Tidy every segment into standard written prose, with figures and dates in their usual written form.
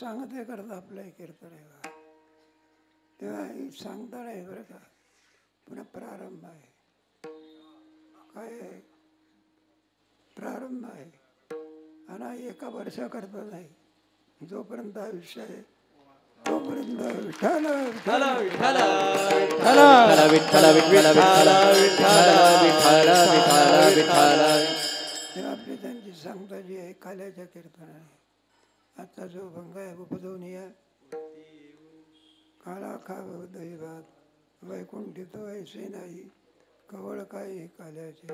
सांगते करता आपलं हे कीर्तन आहे बघा. तेव्हा ही सांगता नाही बरं का, पुन्हा प्रारंभ आहे. काय आहे? प्रारंभ आहे. आणि एका वर्षाकरता नाही, जोपर्यंत आयुष्य आहे तोपर्यंत विठ्ठल विठ्ठल विठ्ठल विठ्ठल विठ्ठल विठ्ठल विठ्ठल विठ्ठल विठ्ठल विठ्ठल. तेव्हा आपली त्यांची सांगता जी आहे काल्याच्या कीर्तनाने. आजचा जो भंग आहे उपजवून या काळा खाव दही भात वैकुंठित ऐसे नाही कवळ काही काल्याचे.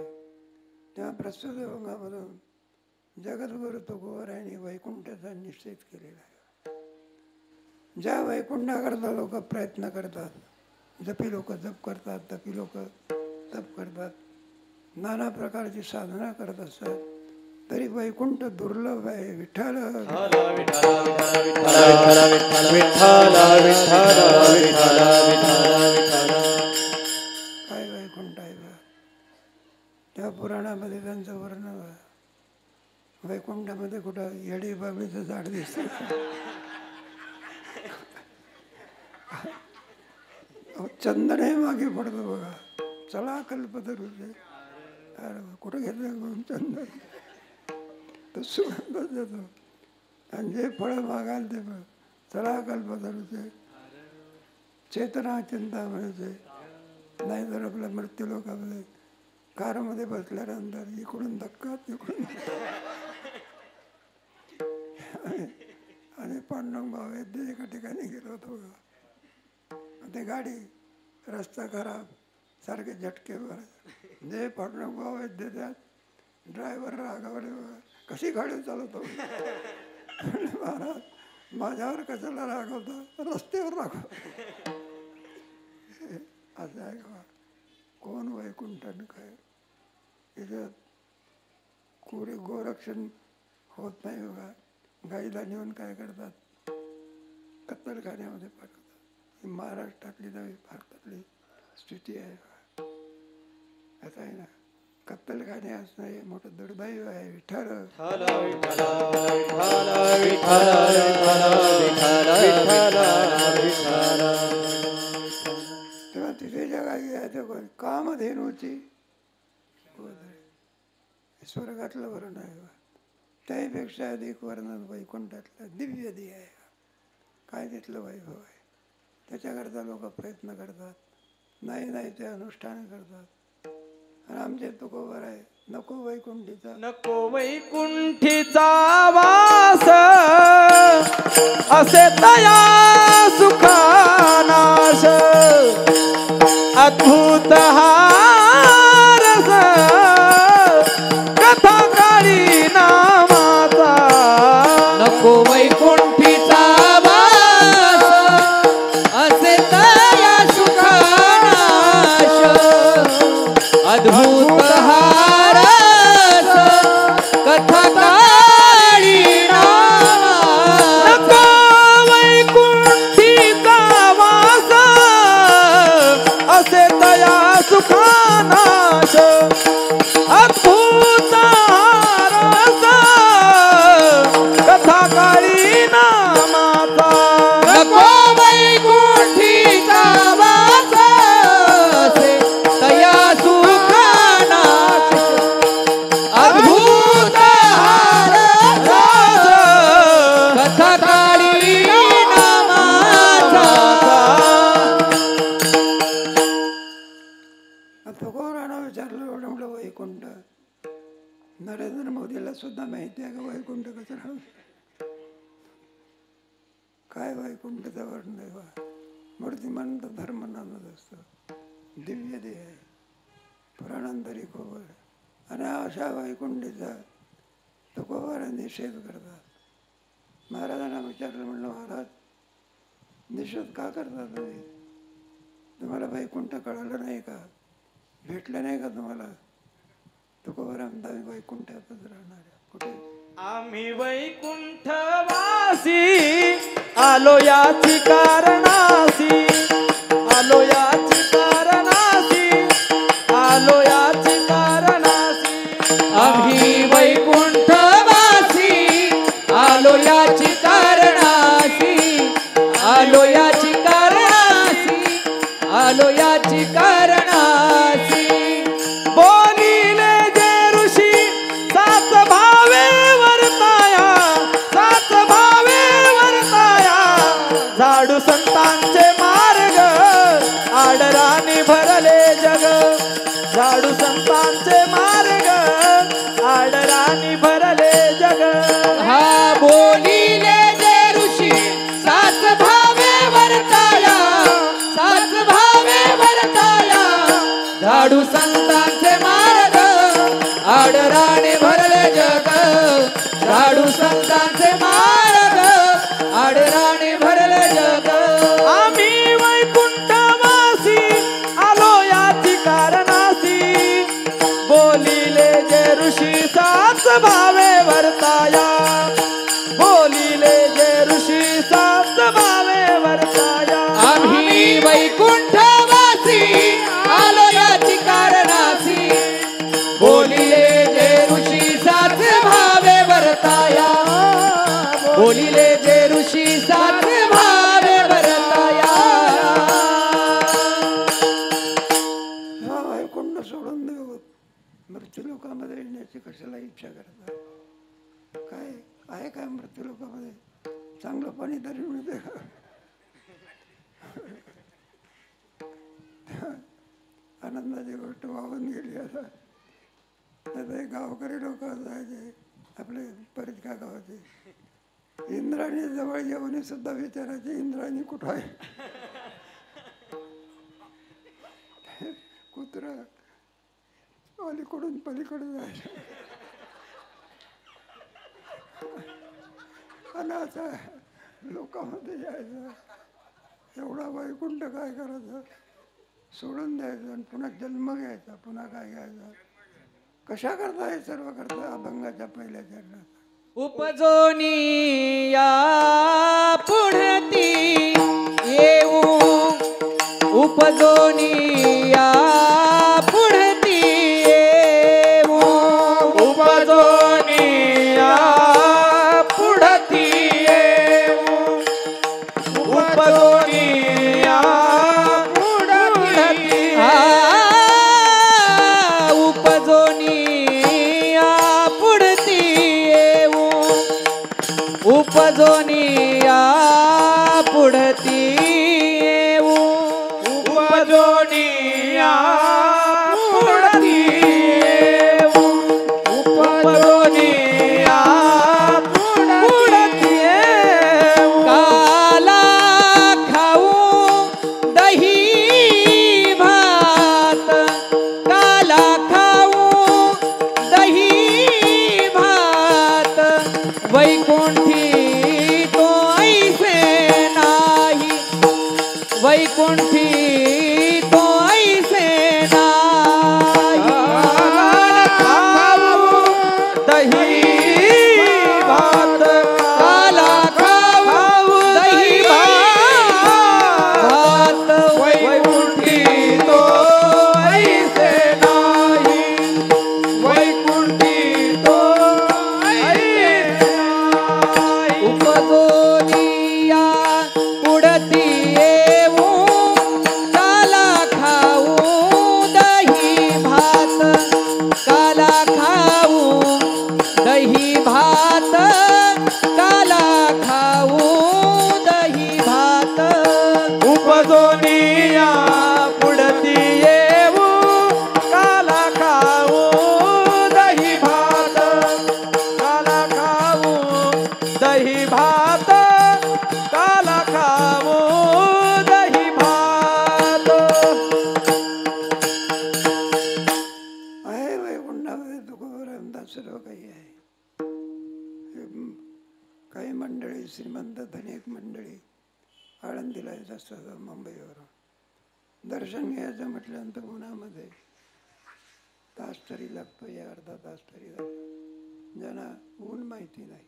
तेव्हा प्रस्तुत भंगामधून जगद्गुरु तुकोबारायांनी वैकुंठाचा निश्चित केलेला आहे. ज्या वैकुंठाकरता लोक प्रयत्न करतात, जपी लोक जप करतात, तपी लोक तप करतात, नाना प्रकारची साधना करत असतात, तरी वैकुंठ दुर्लभ आहे. विठ्ठल काय वैकुंठ आहे बा. त्या पुराणामध्ये त्यांचं वर्णन आहे. वैकुंठामध्ये कुठं येडी बाबळीचं झाड दिसतं, चंदनही मागे पडतो बघा. चला कल्पतरूचे कुठं घेतलं म्हणून चंदन तो सुगंध देतो. आणि जे फळं मागाल ते फळ चला कल्पतरूचे चेतना चिंता मिळते. नाही तर आपल्या मृत्यू लोकांमध्ये कारमध्ये बसल्यानंतर इकडून धक्का तिकडून आणि पांडुरंग भाऊ एका ठिकाणी गेलो होतो बघा. ते गाडी रस्ता खराब सारखे झटके मारायचे. जे पांडुरंग भाऊ वैद्य त्यात ड्रायव्हर रागावले बघा, कशी गाडी चालवतो. महाराज माझ्यावर कशाला रागवता, रस्त्यावर रागव. असं आहे का कोण वैकुंठन काय. इथं कोणी गोरक्षण होत नाही बघा. गाईला नेऊन काय करतात, कत्तलखान्यामध्ये पाठवतात. ही महाराष्ट्रातली नवी भारतातली स्थिती आहे. असं आहे ना, कत्तलखाने असणं हे मोठं दुर्दैव आहे. विठ्ठल तेव्हा तिथे ज्या गाई आहे ते कामधेनूची स्वर्गातलं वर्णन आहे. त्यापेक्षा अधिक वर्णन वैकुंठातलं दिव्य दी आहे. काय तिथलं वैभव आहे. त्याच्याकरता लोक प्रयत्न करतात. नाही ते अनुष्ठान करतात. आणि आमचे तुकोबर आहे नको वैकुंठीचा, नको वैकुंठीचा वास असे तया सुखानाश. अद्भुत हारस कथा काळी नामाचा. नको वैकुंठीचा वास असे तया सुखानाश. अद्भुत हारस कथा काळी नामाचा. नको वैकुंठीचा वास असे तया सुखानाश. अद्भुत हारस कथा काळी नामाचा. नको वैकुंठीचा वास असे तया सुखानाश. अद्भुत हारस कथा काळी नामाचा. तुकोबारानं विचारलं एवढं मोठं वैकुंठ. नरेंद्र मोदीला सुद्धा माहिती आहे का वैकुंठ कसं राहून. काय वैकुंठचं वर्णन आहे बा. मूर्तिमंत धर्म नांदत असतं. दिव्य देह आहे. पुराणांतरी कोबर. आणि अशा वैकुंठीचा तुकोबारा निषेध करतात. महाराजांना विचारलं, म्हणलं महाराज निषेध का करता तुम्ही. तुम्हाला वैकुंठ कळालं नाही का, भेटलं नाही का तुम्हाला. तुकोबारा म्हणता आम्ही वैकुंठातच राहणार आहे. कुठे आम्ही वैकुंठवासी आलो याची कारणासी. आलो याची कारणासी. आलो याची कारणासी. आम्ही वैकुंठवासी आलो याची कारणासी. आडराणी भरले जग हा बोलिले जे ऋषी सात भावे वर्ताया सात भावे वर्ताया झाडू संतांचे मार्ग आडराणी भरले जग झाडू संतांचे मार्ग आडराणी भरले जग आम्ही वैकुंठवासी आलो याची कारणासी बोलिले जे ऋषी सात भावे वर्ताया बोलिले जे ऋषी सात भावे वर्ताया आम्ही वैकुंठवासी आलो याची कारणासी बोलिले जे ऋषी सात भावे वर्ताया बोलिले जे ऋषी सात भावे वर्ताया हा वैकुंठ सोडून देऊ मृत्यू लोकांमध्ये येण्याची कशाला इच्छा करतात? काय आहे काय मृत्यू लोकांमध्ये? चांगलं पाणी तरी मिळते का? आनंदाची गोष्ट वाहून गेली आता. आता एक गावकरी लोक जायचे आपले परिचका गावाचे इंद्राणी जवळ येऊन सुद्धा विचारायचे इंद्राणी कुठं आहे? कुत्रा अलीकडून पलीकडे जायचं आणि आता लोकांमध्ये यायचं. एवढा वैकुंठ काय करायचं? सोडून द्यायचं आणि पुन्हा जन्म घ्यायचा, पुन्हा काय घ्यायचं? कशा करता हे सर्व करता अभंगाच्या पहिल्या चरणात? उपजोनी या पुढती येऊ उपजोनी या पुढती येऊ उपजोनी या पुढती येऊ उपजोनी या पुढती उपजोनी या पुढती येऊ उपजोनी या पुढती येऊ उपजोनी या पुढती येऊ उपजोनी या पुढती येऊ काला खाऊ दही भात काला खाऊ दही भात वैकुंठी तो ऐसे नाही वैकुंठी तो ऐसे नाही दही भात काला खाऊ दही भात वैकुंठी तो ऐसे नाही वैकुंठी तो ऐसे नाही उपजोनिया पुढती येऊ काला खाऊ दही भात काला खाऊ दही भात काला खाऊ दही भात उपजोनिया पुढती येऊ काला खाऊ दही भात काला खाऊ दही भात काला खाऊ दही भात आहे वैकुंठामध्ये तुकोबरांचा सर्व काही आहे. काही मंडळी श्रीमंत धनिक मंडळी आळंदीला येत असतात मुंबईवरून. दर्शन घ्यायचं म्हटल्यानंतर उन्हामध्ये तास तरी लागतो या अर्धा तास तरी लागतो. ज्यांना ऊन माहिती नाही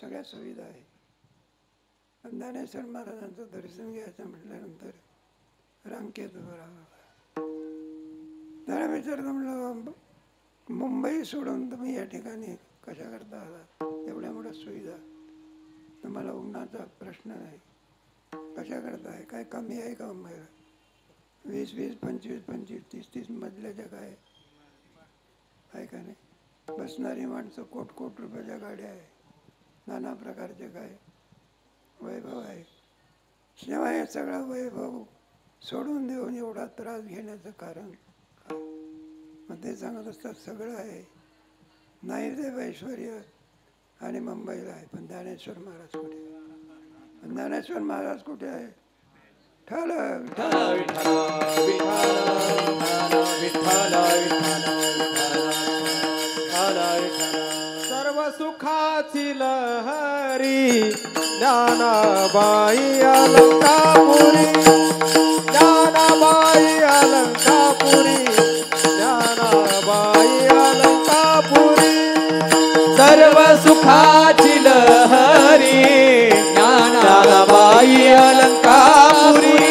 सगळ्या सुविधा आहे. पण ज्ञानेश्वर महाराजांचं दर्शन घ्यायचं म्हटल्यानंतर रांगेत उभं राहावं. त्याला विचारलं म्हणलं मुंबई सोडून तुम्ही या ठिकाणी कशा करता आलात? एवढ्या मोठ्या सुविधा तुम्हाला उन्हाचा प्रश्न नाही कशा करताय? काय कमी आहे का मुंबईला? 20-20, 25-25, 30-30 मजल्याच्या काय आहे का नाही? बसणारी माणसं कोट रुपयाच्या गाड्या आहे. नाना प्रकारचे काय वैभव आहे. तेव्हा हे सगळं वैभव सोडून देऊन एवढा त्रास घेण्याचं कारण काय? मग ते सांगत असतात सगळं आहे, नाही देव ऐश्वर आणि मुंबईला आहे, पण ज्ञानेश्वर महाराज कुठे आहे? पण ज्ञानेश्वर महाराज कुठे आहे? ठल सर्व सुखाची लहरी ज्ञानाबाई अलंकापुरी, ज्ञानाबाई अलंकापुरी, ज्ञानाबाई अलंकापुरी. सर्व सुखाची लहरी ज्ञानाबाई अलंकापुरी,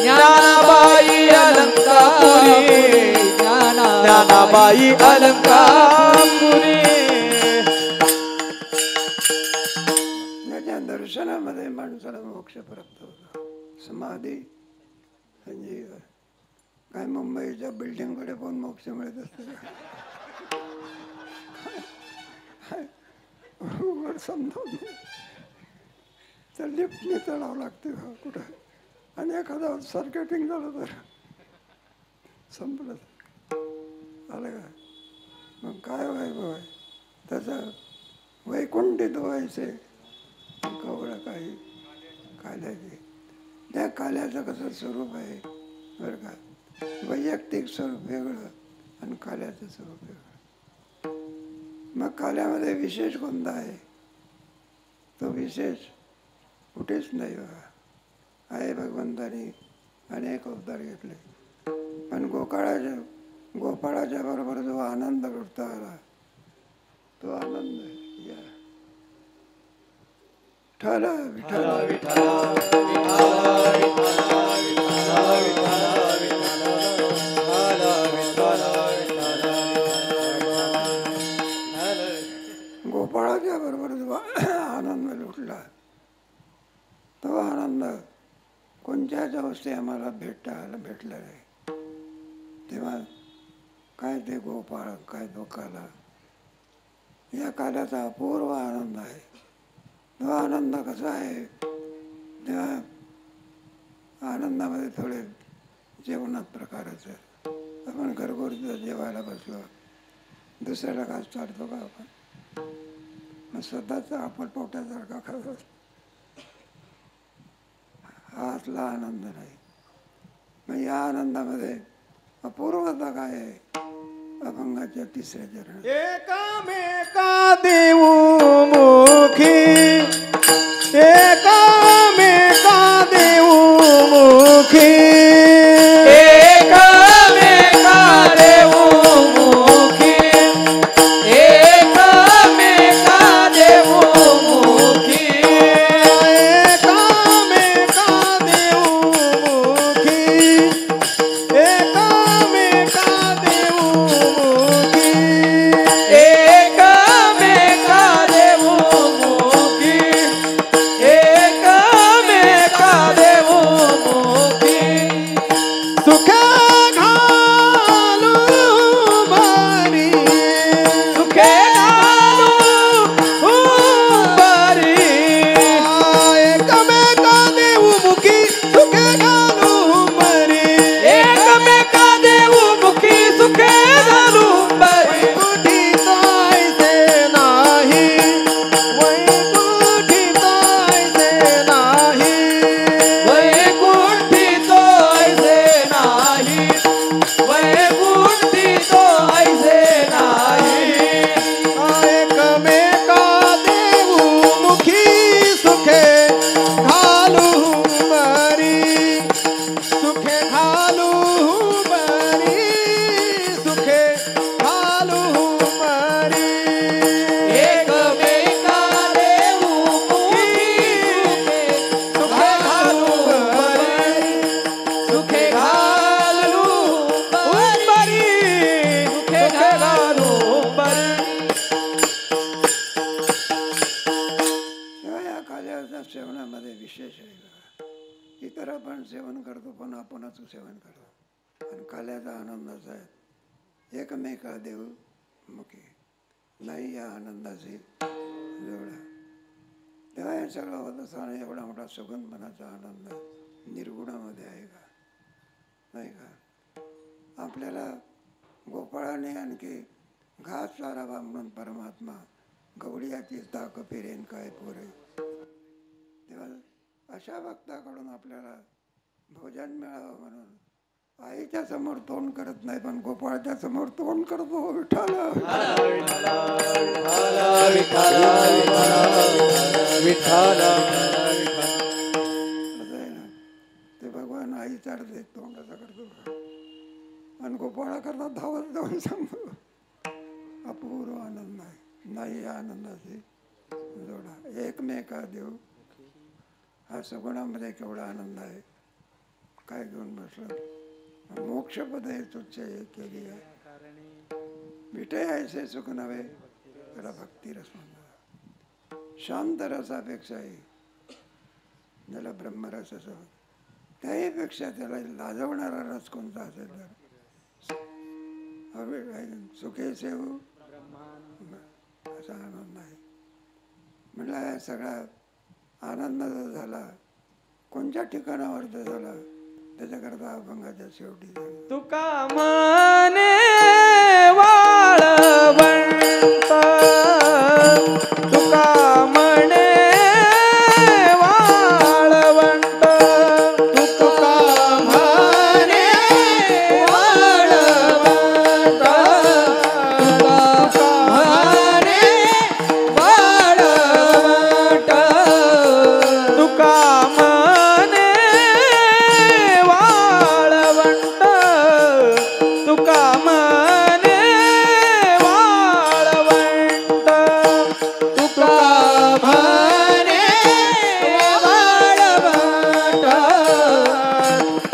ज्ञानाबाई अलंकापुरी, ज्ञानाबाई अलंकापुरी. त्याच्या दर्शनामध्ये माणसाला मोक्ष प्राप्त होतो. समाधी म्हणजे काय मुंबईच्या बिल्डिंगकडे पण मोक्ष मिळत असते उघड समजावून तर लिफ्टने चढावं लागते कुठं, आणि एखादा सर्किटिंग झालं तर संपलं आलं का. मग काय वैभव आहे त्याचं? वैकुंठित व्हायचे कवळं काही काल्याचे. त्या काल्याचं कसं स्वरूप आहे बरं का, वैयक्तिक स्वरूप वेगळं आणि काल्याचं स्वरूप वेगळं. मग काल्यामध्ये विशेष कोणता आहे? तो विशेष कुठेच नाही बघा. आहे भगवंतानी अनेक अवतार घेतले, पण गोपाळाच्या बरोबर जो आनंद लुटता आला तो आनंद आहे. या ठला विठ्ठल गोपाळाच्या बरोबर जो आनंद लुटला तो आनंद कोणत्याच अवस्थेत आम्हाला भेटला नाही. तेव्हा काय ते गोपाळ, काय तो काला, या काल्याचा अपूर्व आनंद आहे. तो आनंद कसा आहे? तेव्हा आनंदामध्ये थोडे जेवणात प्रकारच आहे. आपण घरगुती जेवायला बसलो, दुसऱ्याला घास चालतो का आपण? मग स्वतःचा आपण पोटासारखा खातो. हा असला आनंद नाही. मग या आनंदामध्ये अपूर्वता काय आहे? अभंगाच्या तिसऱ्या चरण एकामेका देऊ मुखी, एकामेका देऊ मुखी, एकामेका देऊ मुखी, एकामेका देऊ मुखी, एकामेका देऊ मुखी, एकामेका देऊ मुखी, एकामेका देऊ मुखी, एकामेका देऊ मुखी. सुख घालू बरी, सुखे घालू बरी, एकमेका देऊ मुखी, सुख घालू बरी, एकमेका देऊ मुखी, सुखे घालू बरी. कुठी जायचे नाही, वैकुंठी जायचे नाही, वैकुंठी तो ऐसे नाही, वैकुंठी तो ऐसे नाही. एकमेका देऊ मुखी, सुखे घालू बरी, सुखे घालू बरी, सुखे घालू बरी. एकमेका देऊ मुखी, सुखे घालू बरी, सुखे घालू बरी, सुखे घालू बरी. तेव्हा या काल्याच्या सेवनामध्ये विशेष आहे बघा. इतर आपण सेवन करतो पण आपणच सेवन करतो, आणि काल्याचा आनंदाचा आहे. एकमेका देऊ मुखी, नाही या आनंदाची जोडा. तेव्हा हे सगळं होत असताना एवढा मोठा सुगंधपणाचा आनंद निर्गुणामध्ये आहे का? नाही का? आपल्याला गोपाळाने आणखी घास चारावा म्हणून परमात्मा गवळीयाची ताक फिरेन काय पोरे. तेव्हा अशा भक्ताकडून आपल्याला भोजन मिळावं म्हणून आईच्या समोर तोंड करत नाही, पण गोपाळच्या समोर तोंड करतो. विठ्ठल ते भगवान आई चालते तोंडाचा करतो आणि गोपाळा करता धावत जाऊन सांगतो. अपूर्व आनंद आहे. नाही या आनंदाची जोडा एकमेका देऊ. हा सगुणामध्ये केवढा आनंद आहे. काय घेऊन बसलं मोक्षपद हे तुच्छ केली आहे. विटे ऐसे सुख नव्हे त्याला भक्ती रस म्हणतात. शांत रसापेक्षाही ज्याला ब्रह्मरस असं त्याहीपेक्षा त्याला लाजवणारा रस कोणता असेल तर सुखे सेव असा आनंद आहे. म्हटलं सगळा आनंद जो झाला कोणत्या ठिकाणावर तो झाला त्याच्याकरता अभंगाच्या शेवटी तुका मने वाळवंत तुका मने वाळवंत तुका मने वाळवंत तुका मने वाळवंत तुका मने वाळवंत तुका मने वाळवंत तुका मने वाळवंट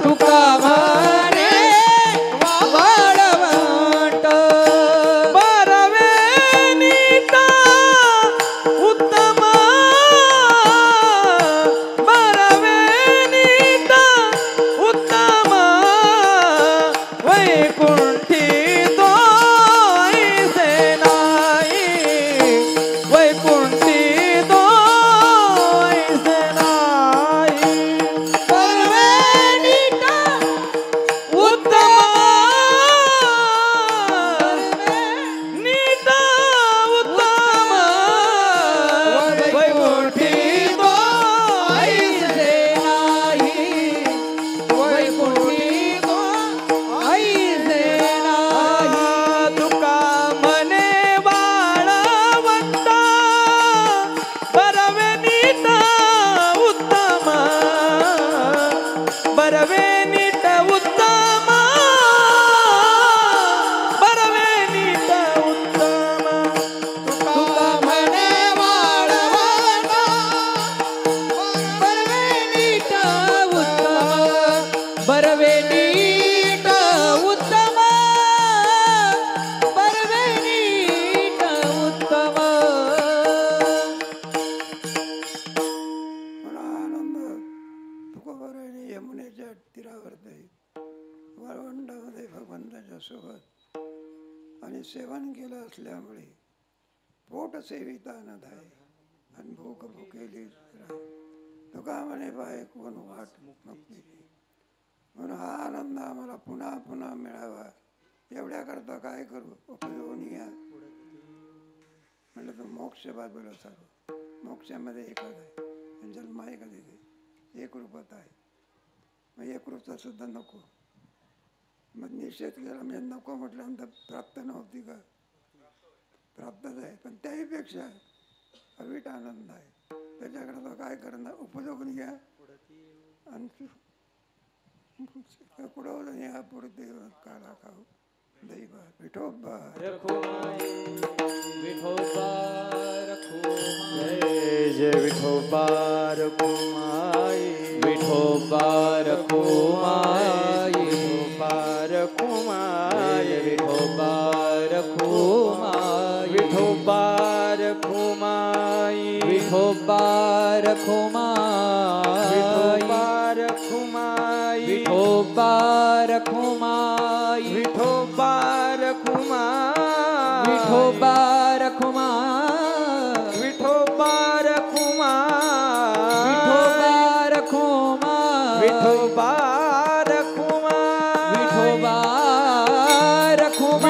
तुका मने वाळवंट बरवे नीता उत्तम बरवे नीता उत्तम वैकुंठी तो ऐसे नाही वैकुंठी तो ऐसे नाही बरवे नीता उत्तम नीता उत्तम वैकुंठी तो ऐसे नाही वैकुंठी तो ऐसे नाही तुका मने वाळवंत बरवे नीता उत्तम बरवे नीता उत्तम बरवे नीता उत्तम तुका मने वाळवंत बरवे नीता उत्तम बरवे नीता उत्तम बरवे नीता उत्तम मला आनंद तुकोबाराने यमुनेच्या तीरावर वाळवंटामध्ये भगवंताच्या सोबत आणि सेवन केलं असल्यामुळे पोट सेविता नद आहे आणि भूक भुकेली राही. तुका म्हणे बाय कोण वाट मुक्तीची. म्हणून हा आनंद आम्हाला पुन्हा पुन्हा मिळावा एवढ्याकरता काय करू उपयोगून या म्हणलं तर मोक्ष बाजूला सारू. मोक्षामध्ये एकच आहे जन्म आहे का तिथे एक रूपात आहे. मग एक रूपात सुद्धा नको. मग निषेध केला म्हणजे नको म्हटल्यानंतर प्राप्त नव्हती का प्राप्तच आहे. पण त्याहीपेक्षा अवीट आनंद आहे. त्याच्याकरता काय करणार उपयोगून घ्या आणि कुडवलं या पुढे काढा खाऊ दैवा विठोबा विठोबा रखुमाई जय विठोबा रखुमाई विठोबा रखुमाई विठोबा रखुमाई विठोबा रखुमाई विठोबा रखुमाई विठोबा रखुमाई विठोबा रखुमाई विठोबा रखुमाई विठोबा रखुमाई विठोबा रखुमाई विठोबा रखुमाई विठोबा रखुमाई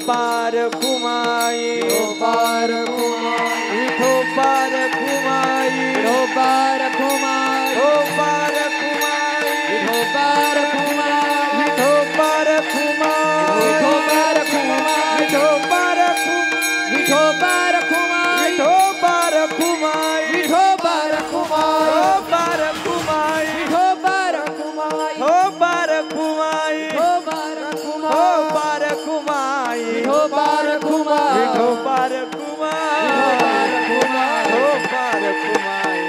विठोबा रखुमाई विठोबा रखुमाई विठोबा रखुमाई विठोबा रखुमाई विठोबा रखुमाई विठोबा रखुमाई विठोबा रखुमाई विठोबा रखुमाई विठोबा रखुमाई विठोबा रखुमाई विठोबा रखुमाई विठोबा रखुमाई विठोबा रखुमाई विठोबा रखुमाई विठोबा रखुमाई विठोबा रखुमाई विठोबा रखुमाई विठोबा रखुमाई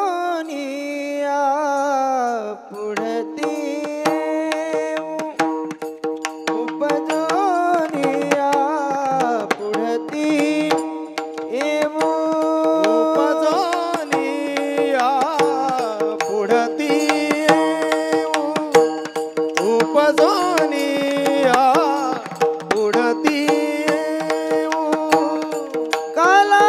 उपजानिया पुढती उपजानिया पुढती एवो उपजानिया पुढती उपजानिया पुढती काला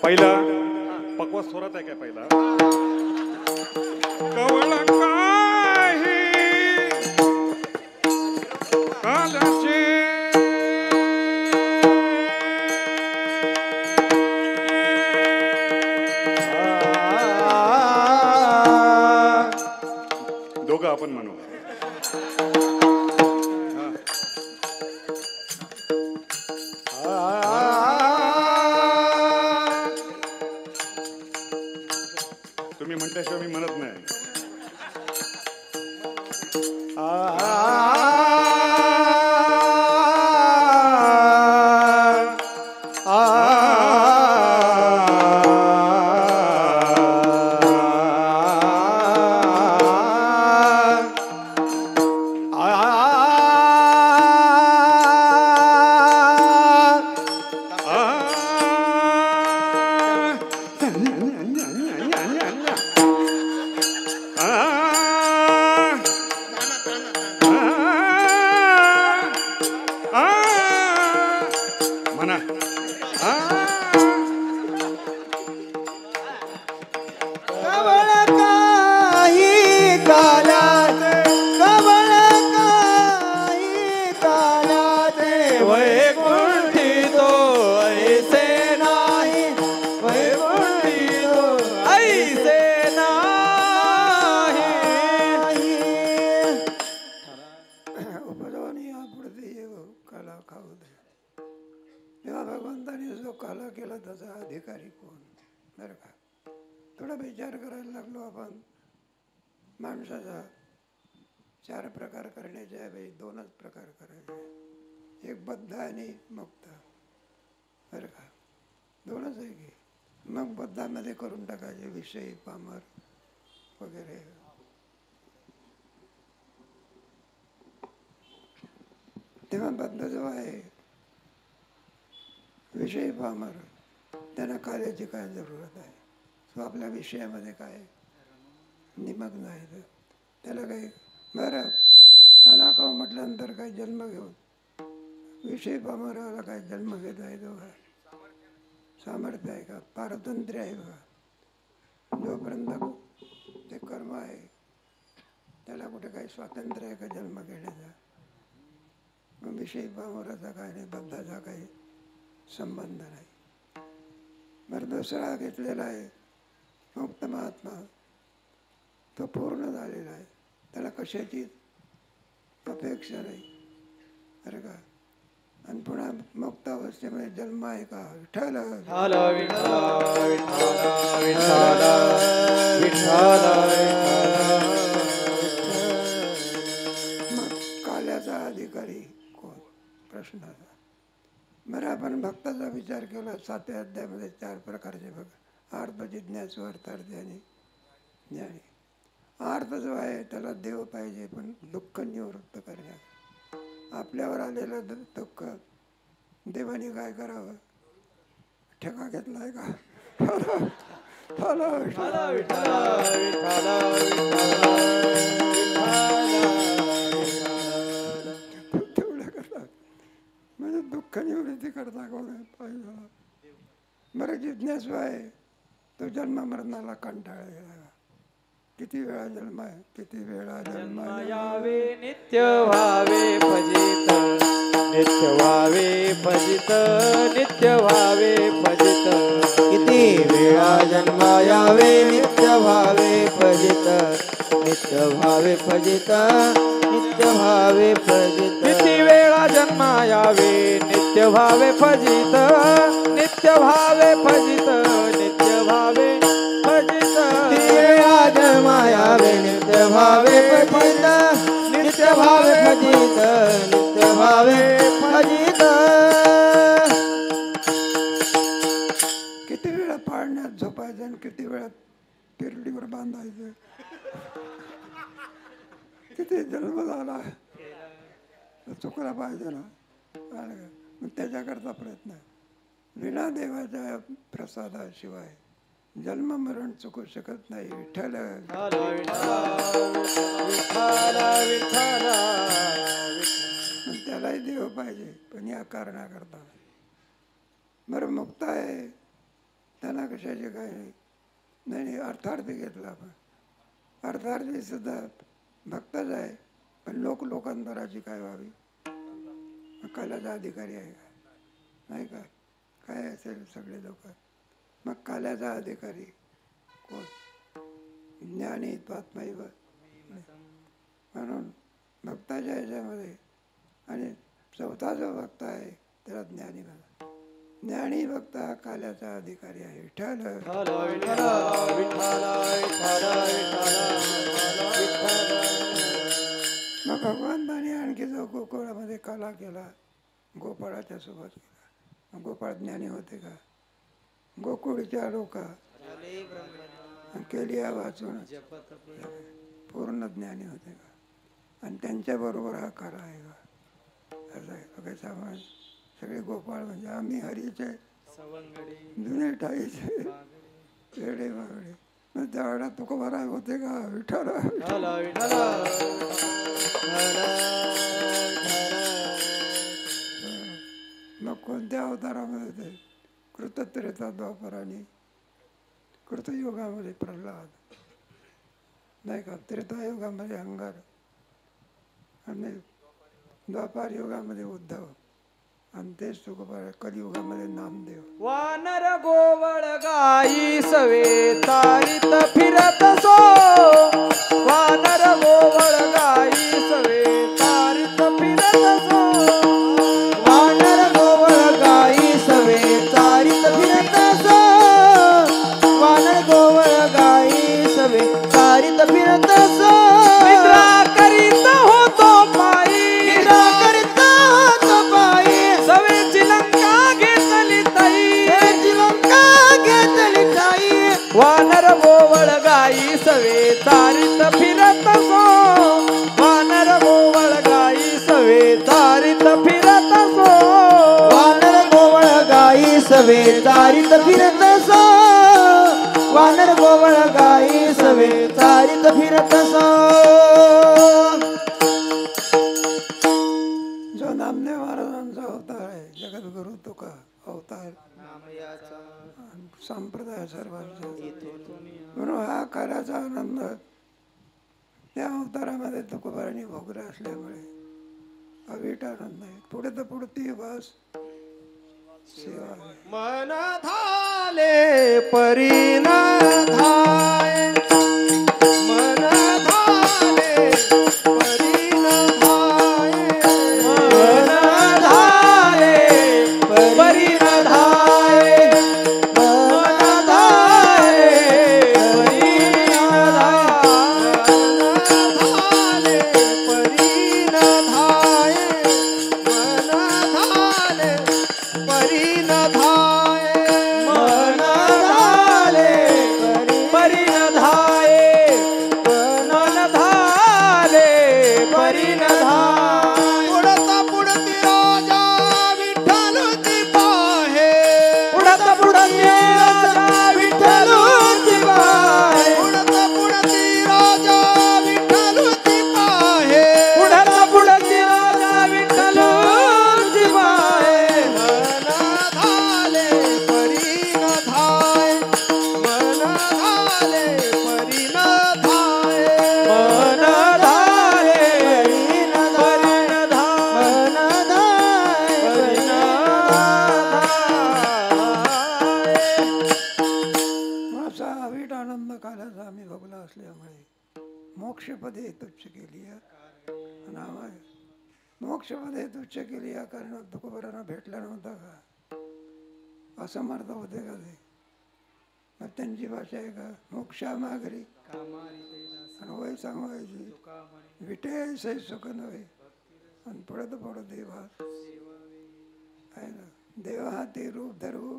पहिला पक्वा स्वरात आहे काय पहिला कवळ काही कालचे दोघं आपण म्हणू. तुम्ही म्हणल्याशिवाय मी म्हणत नाही. म्हणा कवळ काही कालात कवळ काही कालात वैकुंठी तो ऐसे नाही वैकुंठी तो ऐसे नाही. उपजावणी पुढे येव काला खाऊ दे. तेव्हा भगवंताने जो काला केला त्याचा अधिकारी कोण? बरं का, थोडा विचार करायला लागलो आपण. माणसाचा 4 प्रकार करण्याच्या ऐवजी 2च प्रकार करायचे. एक बद्ध आणि मुक्त. बरं का, 2च आहे की. मग बद्धामध्ये करून टाकायचे विषय पामर वगैरे. तेव्हा बद्ध जो आहे विषय पामर त्यांना कार्याची काय जरूरत आहे? तो आपल्या विषयामध्ये काय निमग्न आहे. तर त्याला काही बरं काला खाऊ म्हटल्यानंतर काही जन्म घेऊन विषय पामराला काय जन्म घेत आहे तो काय सामर्थ्य आहे का? पारतंत्र्य आहे का? जोपर्यंत ते कर्म आहे त्याला कुठे काही स्वातंत्र्य आहे का जन्म घेण्याचा? मग विषय पामराचा काय नाही, बद्धाचा काही संबंध नाही. बरं दुसरा घेतलेला आहे मुक्त महात्मा. तो पूर्ण झालेला आहे, त्याला कशाची अपेक्षा नाही. बरं का, आणि पुन्हा मुक्त अवस्थेमध्ये जन्म आहे का? विठ्ठल मग काल्याचा अधिकारी कोण? प्रश्नाचा. बरं आपण भक्ताचा विचार केला. 7व्या अध्यायामध्ये 4 प्रकारचे बघा. अर्थ, जिज्ञासू, अर्थार्थी आणि ज्ञानी. अर्थ जो आहे त्याला देव पाहिजे, पण दुःख निवृत्त करण्यात. आपल्यावर आलेलं दुःख देवाने काय करावं? ठेका घेतलाय का? तेवढं करतात म्हणजे दुःख निवृत्ती करता कोण पाहिजे. बरं जिज्ञासू आहे तो जन्म मरणाला कंटाळलेला. किती वेळा जन्म आहे, किती वेळा जन्म यावे नित्य व्हावे भजित नित्य व्हावे भजित नित्य व्हावे भजित. किती वेळा जन्म यावे नित्य व्हावे फजित नित्य व्हावे फजित नित्य व्हावे फजित. किती वेळा जन्म यावे नित्य व्हावे फजित नित्य व्हावे फजित नित्य व्हावे फजित. किती वेळा जन्म यावे नित्य व्हावे फजित नित्य व्हावे फजित नित्य व्हावे फजित. किती वेळा पाळण्यात झोपायचं आणि किती वेळा पिरडीवर बांधायचं. किती जन्म झाला चुकला पाहिजे ना. मग त्याच्याकरता प्रयत्न. विना देवाच्या प्रसादाशिवाय जन्म मरण चुकू शकत नाही. विठ्ठल त्यालाही देव पाहिजे, पण या कारणाकरता. बरं मुक्त आहे त्याला कशाचे काय नाही. नाही अर्थार्थी घेतला आपण. अर्थार्थी सुद्धा भक्तच आहे, पण लोकांतराची काय व्हावी? मग काल्याचा अधिकारी आहे का? नाही का? काय असेल सगळे लोक. मग काल्याचा अधिकारी कोण? ज्ञानी त्वात्मैव. म्हणून भक्ताच्या ह्याच्यामध्ये आणि चौथा जो भक्त आहे त्याला ज्ञानी म्हणा. ज्ञानी भक्त हा काल्याचा अधिकारी आहे. विठ्ठल मग भगवंताने आणखी जो गोकुळामध्ये काला केला, गोपाळाच्या सोबत केला. मग गोपाळ ज्ञानी होते का? गोकुळच्या लोका केली वाचून पूर्ण ज्ञानी होते का? आणि त्यांच्याबरोबर हा काला आहे का? असं आहे बघायचा. सगळे गोपाळ म्हणजे आम्ही हरीचे जुने ठाईचे वेडे बागडे. मग त्यावेळेला तुकोबारा होते का? विठ्ठल मग कोणत्या अवतारामध्ये ते? कृतत्रेता द्वापराने, कृतयुगामध्ये प्रल्हाद नाही का? त्रेतायुगामध्ये अंगार आणि द्वापार युगामध्ये उद्धव आणि तेच तुकोबारा कलियुगामध्ये नामदेव. वानर गोवळ गाई सवे तारीत फिरत सो. वानर गोवळ गाई सवे तारीत फिरत सो. वानर गोवळ गाई सवे चारीत फिरत सो. वानर गोवळ गाई सवे चारीत फिरत सो. निद्रा करीत होतो पायी. निद्रा करीत होतो पायी. सवेची लंका घेतली ताई. लंका घेतली ताई. वानर गोवळ गाई सवे तारीत फिरत सो. वानर गोवळ गाई सवे तारीत फिरत सो. वानर गोवळ गाई सवे तारीत फिरत सो. वानर गोवळ गाई सवे तारीत फिरत सो. जो नामदेव महाराजांचा अवतार आहे, जगद्गुरु तुका अवतार संप्रदाय सर्वांचा. म्हणून हा काल्याचा आनंद त्या अवतारामध्ये तुकोबारांनी भोगला असल्यामुळे अवीट आनंद आहे. पुढे तर पुढती बस सेवा आहे. मन धाले परीन धाय. मन धाले परीन धाय. मन धाले परीन धाय. मन धाले परीन धाय. मन धाले परीन धाय. मन धाले परीन धाय. मन धाले परीन धाये. मन धाले परीन धाय. पुढता पुढती राजा विठ्ठल ती पाहे. पुढत पुढत राजा विठ्ठल ती पाहे. पुढता पुढती राजा विठ्ठल ती पाहे. पुढत पुढत राजा विठ्ठल पाहे. मन धाले परीन धाय. मन धाले परीन धाय. मन धाले परीन धाय. मन धाय परीन असा अवीट आनंद काल्याचा आम्ही भोगला असल्यामुळे मोक्षपदे तुच्छ केली आहे. आणि आम्हाला मोक्षपदे तुच्छ केली या कारण तुकोबारांना भेटला नव्हता का? असमर्थ होते का ते? मग त्यांची भाषा आहे का? मोक्षा माघरी आणि वय सांगायची विटे से सुख नव्हे आणि पडत पडत देवा आहे ना. देवा ते रूप धरू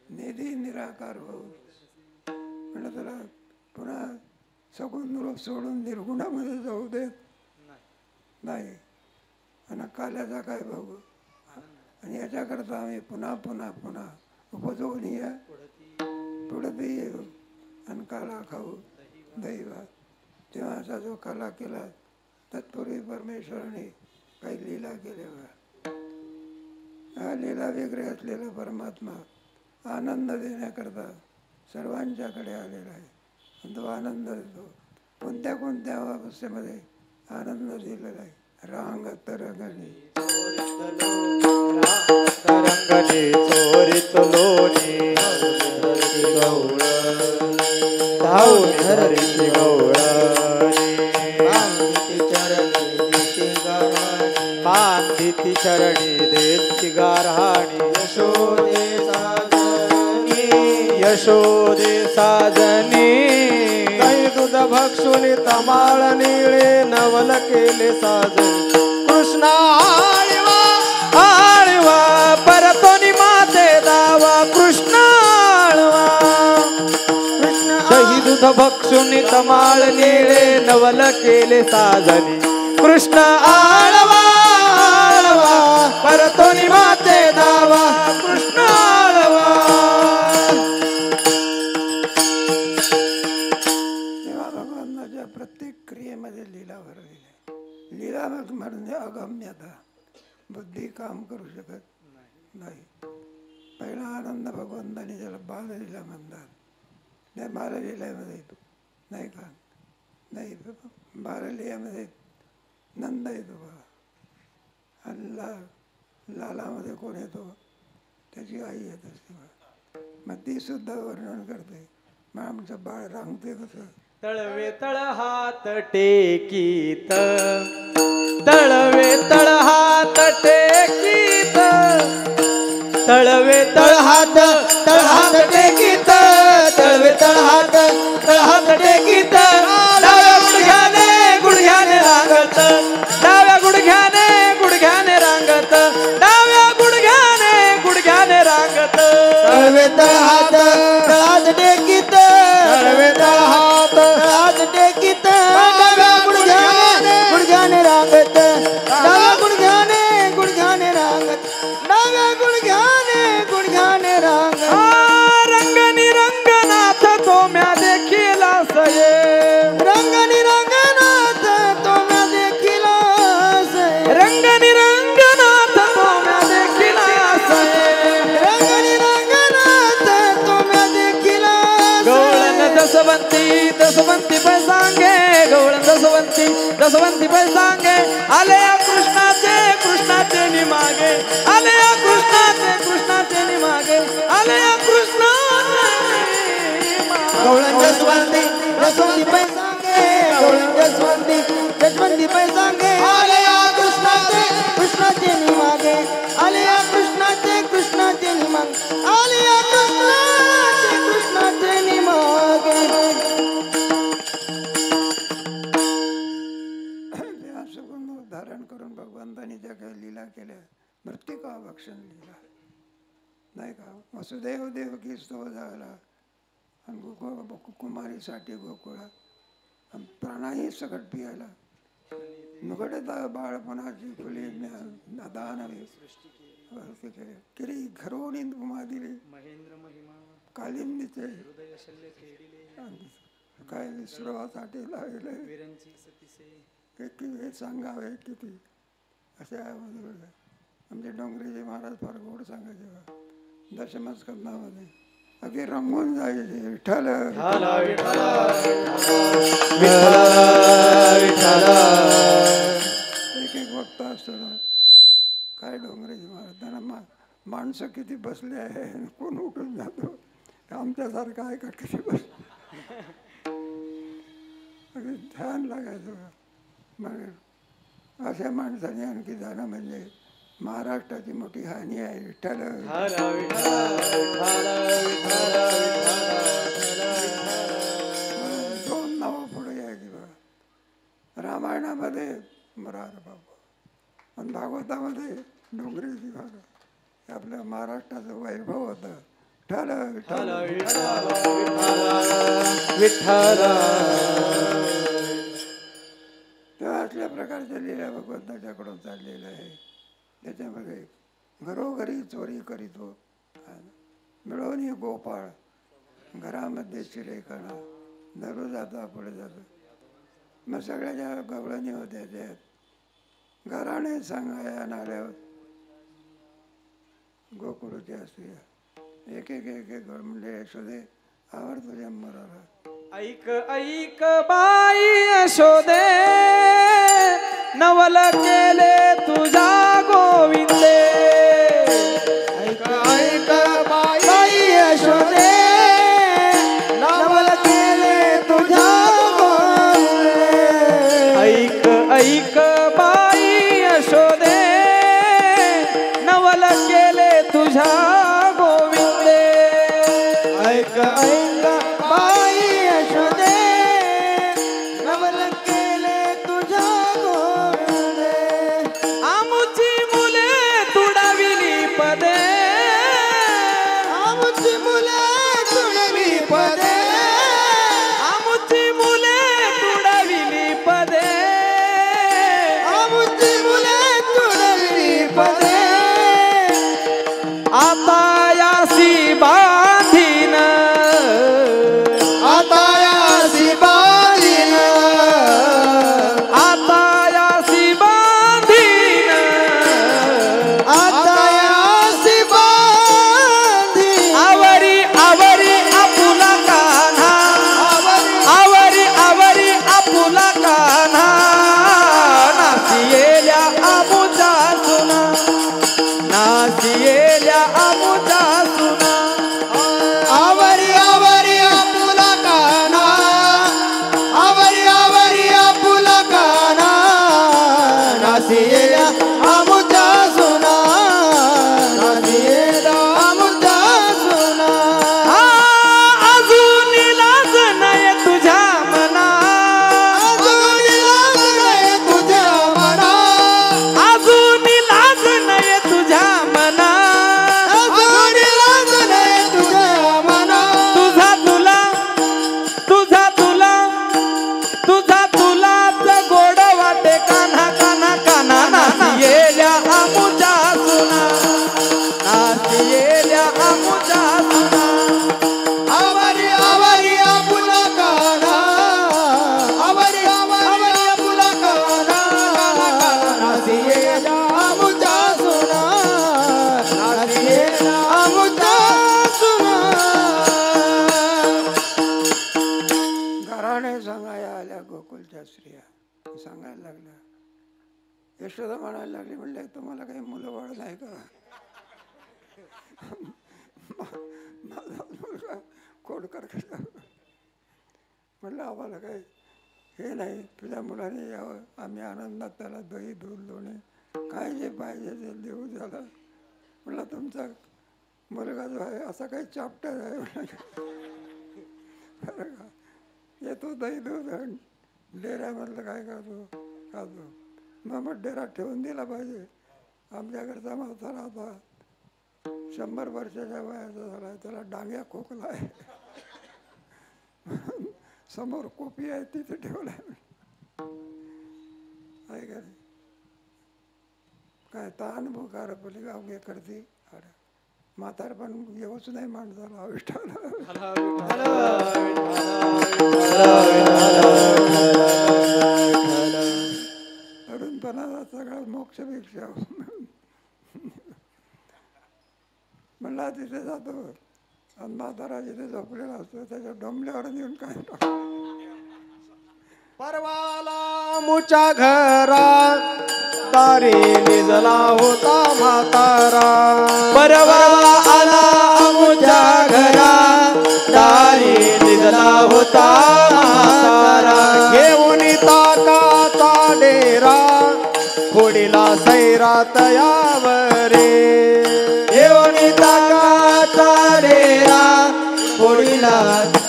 निधी निराकार हो. म्हणलं त्याला पुन्हा सगुण रूप सोडून निर्गुणामध्ये जाऊ देत नाही. आणि काल्याचा काय बघू. आणि याच्याकरता आम्ही पुन्हा पुन्हा पुन्हा उपजवून या पुढे येऊ आणि काला खाऊ दैवा. तेव्हा असा जो काला केला तत्पूर्वी परमेश्वराने काही लीला केल्या. हा लीला वेगळे असलेला परमात्मा आनंद देण्याकरता सर्वांच्याकडे आलेला आहे. आणि तो आनंद देतो. कोणत्या कोणत्या अवस्थेमध्ये आनंद दिलेला आहे. रांग तरंगणी तरंगणी चोरीत लोणी धावून धरती गौरणी बांधिती चरणी देती गारहाणी यशोदे साजनी काही दूध भक्षुनी तमाळ निळे नवल केले साजन कृष्णा आळवा आळवा परतोनी माते दावा कृष्ण आळवा कृष्ण दही दूध भक्षुनी तमाळ निळे नवल केले साजनी कृष्ण आळवा आळवा परतोनी माते दावा कृष्ण आळवा. तेव्हा भगवानाच्या प्रत्येक क्रियेमध्ये लीला भरलेली आहे. लीला म्हणजे अगम्यता. बुद्धी काम करू शकत नाही. पहिला आनंद भगवंताने त्याला बाललीला म्हणतात. त्या बाललीलेमध्ये नाही का, नाही बाललीलेमध्ये नंद येतो बघा. आणि लालामध्ये कोण येतो, त्याची आई येत असते बघा. मग ती सुद्धा वर्णन करते. मग आमचं बाळ रांगते कसं. तळवे तळ हात टेकीत तळवे तळ हात टेकीत तळवे तळ हात टेकीत तळवे तळ हात टेकीत डाव्या गुडघ्याने रांगत डाव्या गुडघ्याने रांगत डाव्या गुडघ्याने रांगत तळवे तळहात टेकीत तळवे तळहात टेकीत डाव्या गुडघ्याने रांगत डाव्या गुडघ्याने रांगत डाव्या गुडघ्याने रांगत. रंगनी रंगनाथ तो म्या देखील सये रंगनी रंगनाथ तो म्या देखील सये रंगनी रंगनाथ तो म्या देखील सये रंगनी रंगनाथ तो म्या देखील गवळण दसवंती पैसांगे गवळण दसवंती पैसांगे आले या कृष्णाचे निमागे आले या कृष्णाचे निमागे आले या गवळण जसवंती पैसांगे गवळण जसवंती पैसांगे आले या कृष्णाचे निमागे आले या कृष्णाचे निमागे आले या कृष्णाचे निमागे. सुगंध धारण करून भगवंतानी ज्या काही लीला केल्या, मृत्तिका भक्षण लीला नाही का. वसुदेव देवकी स्तव झाला आणि कुमारीसाठी गोकुळा आणि प्राणाही सकट पियाला नुगडता बाळपणाची फुले दानवे किरी घरोनी उमा दिली कालिंदीचे काय विसर्वासाठी लागले हे सांगावे किती असे आमचे डोंगरेचे महाराज फार गोड सांगायचे बा. दशमस्कंदामध्ये अगदी रंगून जायचे. विठ्ठल एक वक्ता असतो ना, काय डोंगरेचे महाराज त्यांना माणसं किती बसले आहे, कोण उठून जातो. आमच्यासारखं आहे का किती बस. अगदी ध्यान लागायचं. मग अशा माणसाने आणखी जाणं म्हणजे महाराष्ट्राची मोठी हानी आहे. विठ्ठल दोन नावं पुढे यायची बघा. रामायणामध्ये मरार बाबा आणि भागवतामध्ये डोंगरेची बाबा. आपल्या महाराष्ट्राचं वैभव होतं. विठ्ठल तेव्हा असल्या प्रकारच्या लीला भगवंताच्याकडून चाललेलं आहे. त्याच्यामध्ये घरोघरी चोरी करीतो मिळवणी गोपाळ घरामध्ये चिरेकणा धरू जाता पुढे जातं. मग सगळ्या ज्या गवळणी होत्या त्यात घराणे सांगाया नाल्यावर गोकुळच्या असुया एक एक एक एक म्हणजे यशोदे आवर तुझ्या मराला. ऐक ऐक बाई यशोदे नवल केले तुझ्या गोविंदे. ऐक ऐक बाई यशोदे नवल केले तुझ्या गोविंदे. ऐक ऐक बाई यशोदे नवल केले तुझ्या गोविंदे. ऐक ऐक बाई यशोदे नवल केले तुझ्या गोविंदे. आमुची मुले तुडविली पदे. आमची मुले तुडवी पदे. आमुची मुले तुडविली पदे. आमची मुले तुडवी पदे. आता यासी बांधीन. आता यासी बांधीन. आता यासी बांधीन. आता यासी बांधीन. आवरी आवरी आपुला कान्हा. आवरी आवरी आपुला कान्हा. नासियेल्या आमुचा सुना. नासियेल्या आमुचा सुना. आवरी आवरी आपुला काना. आवरी आवरी आपुला काना. नासियेला आमुचा सुना. नासियेला आमुचा सुना. अजून लाज नाही तुझ्या मना. अजून लाज नाही तुझ्या मना. अजून लाज नाही तुझ्या मना. अजून लाज नाही तुझ्या मना. तुझा तुला तुझा तुला तुझा तुलाच गोड वाटे कान्हा कान्हा कान्हा. नासियेल्या आमुच्या सुना. नासियेल्या आमुच्या सुना. आवरी आवरी आपुला काना. आवरी आवरी आपुला काना. नासियेला आमुचा सुना. नासियेला आमुचा सुना. घराणे सांगायला आल्या गोकुलच्या स्त्रिया सांगायला लागल्या. यशोदा म्हणायला लागली, म्हणले तुम्हाला काही मुलं बाळ नाही का? माझा मुलगा खोडकर कसा? म्हणलं आम्हाला काही हे नाही, तुझ्या मुलाने यावं, आम्ही आनंदात त्याला दही दूध लोणे काय जे पाहिजे ते देऊ त्याला. म्हणलं तुमचा मुलगा जो आहे असा काही चाप्टर आहे बरं का. येतो दही दूध आणि डेऱ्यामधलं काय खातो. मग डेरा ठेवून दिला पाहिजे. आमच्याकडचा म्हातारा आता 100 वर्षाच्या वयाचा झाला, त्याला डांग्या खोकला आहे. समोर कोपी आहे तिथे ठेवला आहे का. काय ताण बुकार पली गावगे करते. अरे म्हातारपण येऊच नाही माणसाला आयुष्याला. तरुणपणाचा सगळा मोक्षपेक्षा म्हणला तिथे जातो आणि म्हातारा जिथे झोपलेला असतो त्याच्या डोंबल्यावर येऊन काय परवाला मुच्या घरा तारे निजला होता म्हातारा. परवा आला मुच्या घरा तारे निजला होता म्हातारा. घेऊन ताकाचा डेरा फोडीला सैरात यावरे. घेऊन ताकाचा डेरा फोडीला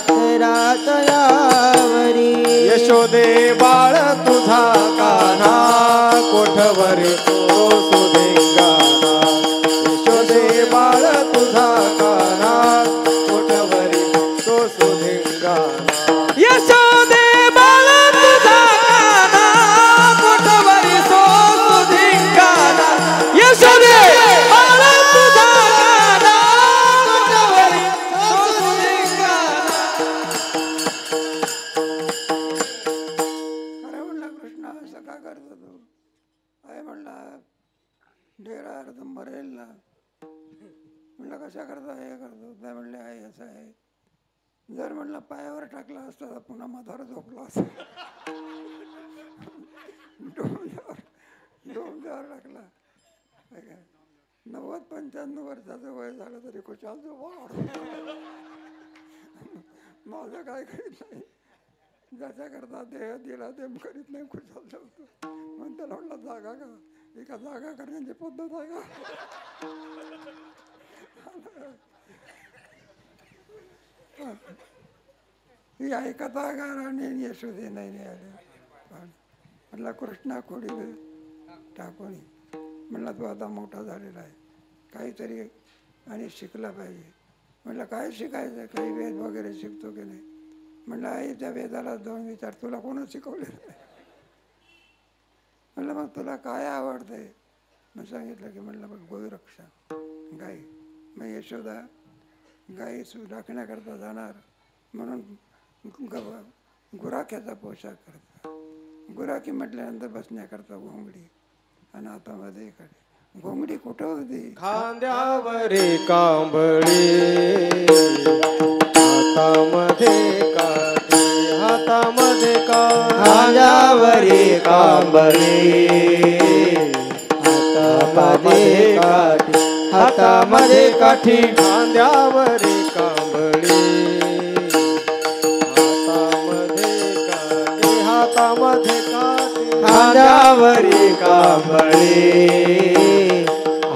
सैरात यावरी. यशोदे बाळ तुझा काना कोठवरी तो सुदेंगाना. यशोदे बाळ तुझा काना कोठवरी तो सुदेंगाना. यशोदे बाळ तुझा काना कोठवरी तो सुधिंगाना. यशोदे बाळ तुझा काना कोठवरी तो सुधिंगाना. अरे म्हणला कृष्णा असं का करतो तू? आहे म्हणला डेरा अर्ध मरेल ना. म्हणलं कशा करता हे करतो? नाही म्हणले आहे असं आहे. जर म्हणलं पायावर टाकला असता तर पुन्हा मधार झोपला असता. डोंबल्यावर टाकला. 90-95 वर्षाचं वय झालं तरी खुशाल झोपा. माझं काय करीत नाही, ज्याच्या करता देह दिला ते करीत नाही, खुशाल झोपतो. मग त्याला म्हटलं जागा का, एका जागा करण्याची पद्धत आहे का? ही ऐकता गाराने यशोदे नाही आले. म्हटलं कृष्णा खोडी टाकून म्हणलं तू आता मोठा झालेला आहे, काहीतरी आणि शिकला पाहिजे. म्हटलं काय शिकायचं, काही वेद वगैरे शिकतो की नाही? म्हटलं आई त्या वेदाला जाऊन विचार, तुला कोणं शिकवले? म्हटलं मग तुला काय आवडतंय? मग सांगितलं की म्हटलं मग गोरक्षा गाई. मग यशोदा गाई राखण्याकरता जाणार म्हणून गुराख्याचा पोशाख करतात. गुराखी म्हटल्यानंतर बसण्याकरता घोंगडी आणि हातामध्ये इकडे घोंगडी कुठं होती? खांद्यावरी कांबळी, हातामध्ये काठी, हातामध्ये खांद्यावरी कांबळी, हातामध्ये काठी, हातामध्ये काठी. खांद्यावरी कांबळी, हातामध्ये काठी, खांद्यावरी कांबळी,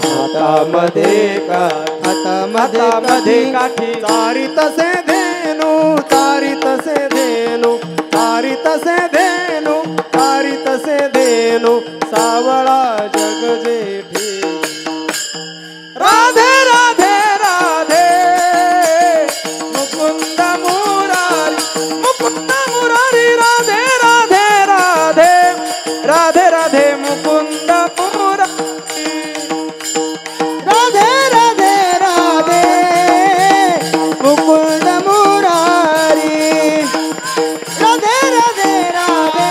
हातामध्ये काठी, हातामध्ये काठी. तारी तसे धेनू, तारी तसे धेनू, तारी तसे धेनू, तारी तसे धेनू, सावळा जग जेठी. राधे राधे राधे मुकुंद मुरारी, मुकुंद मुरारी, राधे राधे राधे, राधे राधे मुकुंद मुरारी. राधे राधे राधे मुकुंद मुरारी, राधे राधे राधे,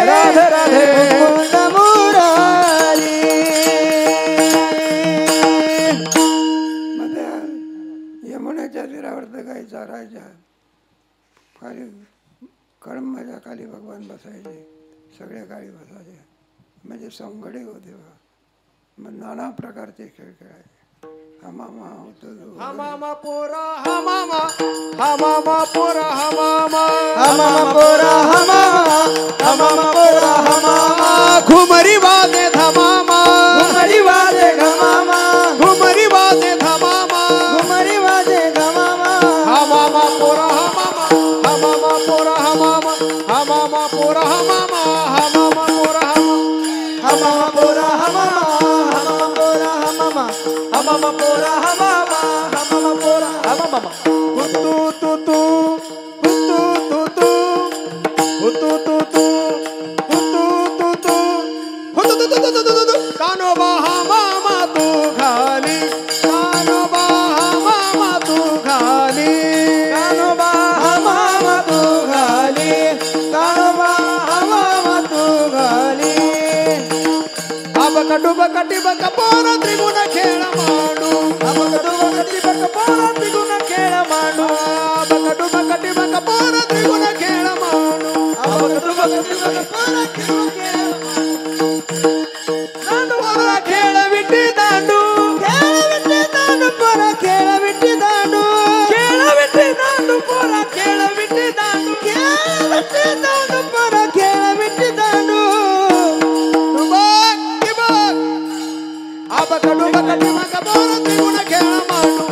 राधे राधे मुकुंद मुरारी. मग त्या यमुनेच्या तीरावर तर गाई चारायच्या, खाली कळंबाच्या खाली भगवान बसायचे, सगळ्या गाई बसायच्या, म्हणजे संघडे होते बा. मग नाना प्रकारचे खेळ खेळायचे. हमामा होतो हमामा पोरा हमामा, हमामा पोरा हमामा, हमामा पोरा हमामा, हमामा पोरा हमामा. घुमरी वाजे धमामा, घुमरी वाजे घमामा, घुमरी वाजे धमामा, घुमरी वाजे घमामा. हमामा पोरा हमामा, हमामा पोरा हमामा, हमामा पोरा हमामा, हमामा पोरा हमामा, हमामा पोरा हमामा, हमामा पोरा हमामा, हमामा पोरा हमामा, हमामा पोरा हमामा. हुतू तू तू, हुतू तू तू, हुतू तू तू, हुतू तू तू, हुतू तू तू तू तू तू. कानोबा हमामा तू खाली, कानोबा हमामा तू खाली, कानोबा हमामा तू घाली, कानोबा हमामा तू घाली. अबक डुबक टिबक पोर त्रिगुण खेळ मांडू, अबक डुबक टिबक पोर त्रिगुण खेळ मांडू, अबक डुबक टिबक पोर त्रिगुण खेळ मांडू. अबक डुबक टिबक पोर त्रिगुण खेळ मांडू. दांडू पोरा खेळ विटी दांडू, खेळ विटी दांडू पोरा, खेळ विटी दांडू, खेळ विटी दांडू पोरा, खेळ विटी दांडू. खेळ विटी दांडू पोरा, खेळ विटी दांडू. डुबक टिबक, अबक डुबक टिबक पोर त्रिगुण खेळ मांडू,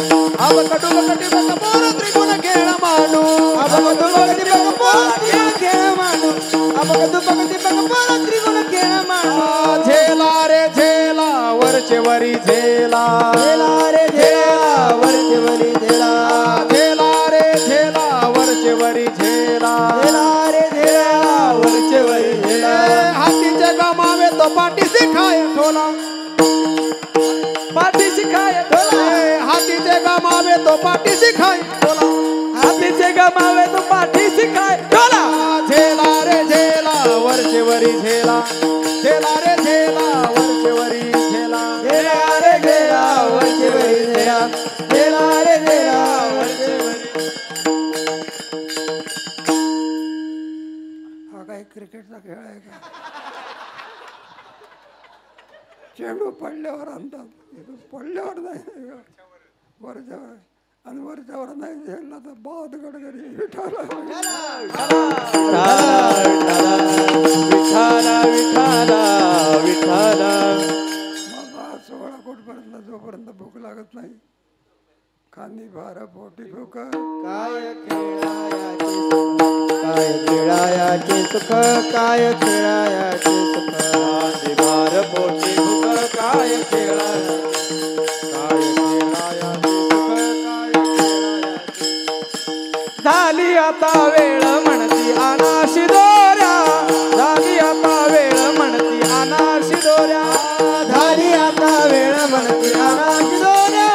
अबक डुबक टिबक पोर त्रिगुण खेळ मांडू. अबक डुबक टिबक पोर त्रिगुण खेळ मांडू, अबक डुबक टिबक पोर त्रिगुण खेळ मांडू. झेला रे झेला वरचे वरी झेला, झेला रे झेला वरचे वरी झेला, झेला रे झेला वरचे वरी झेला. झेला रे झेला वरचे वरी झेला. हातीचे गमावे तो पाठीशी खाय ठोला, पाठीशी खाय ठोला. हातीचे गमावे तो पाठीशी खाय ठोला, हातीचे गमावे तो पाठीशी खाय ठोला. झेला रे झेला वरचे वरी झेला, झेला रे झेला वरचे वरी झेला. झेला रे झेला वरचे वरी झेला, झेला रे झेला वरचे वरी. क्रिकेटचा खेळ आहे का? चेंडू पडल्यावर आणतात, पडल्यावर नाही का? वरच्यावर, आणि वरच्यावर नाही झेलला तर बाद गडगडी विठाला. माझा 16 कोटपर्यंत जोपर्यंत भूक लागत नाही, खांदी भार पोटी भूक. काय खेळायाचे सुख, काय खेळायाचे सुख, खांदी भार पोटी भूक. काय खेळायाचे झाली आता वेळ म्हणती अनाशी दोऱ्या, झाली आता वेळ म्हणती अनाशी दोऱ्या, झाली आता वेळ म्हणती अनाशी दोऱ्या,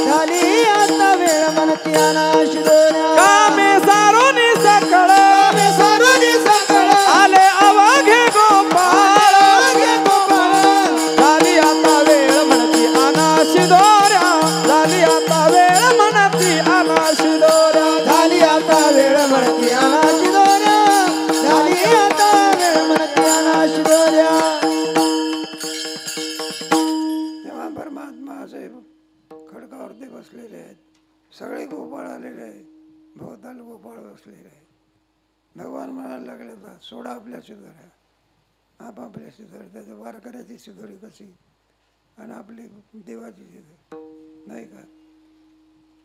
झाली आता वेळ म्हणती अनाशी दोऱ्या. कामे सारोनी सकळ, कामे सारोनी सकळ, आले अवघे गोपाळ, अवघे गोपाळ, झाली आता वेळ म्हणती अनाशी दोऱ्या, झाली आता वेळ म्हणती अनाशी दोऱ्या, झाली आता वेळ म्हणती अनाशी दोऱ्या, झाली आता वेळ म्हणती अनाशी दोऱ्या. तेव्हा परमात्मा असे खडकावरती बसलेले आहेत, सगळे गोपाळ आलेले आहेत, भोवताल गोपाळ बसलेले आहेत. भगवान म्हणायला लागले तर सोडा आपल्या शिदोऱ्या, आपापल्या शिदोऱ्या. त्याच्या वारकऱ्याची शिदोरी कशी आणि आपली देवाची शिदोरी नाही का?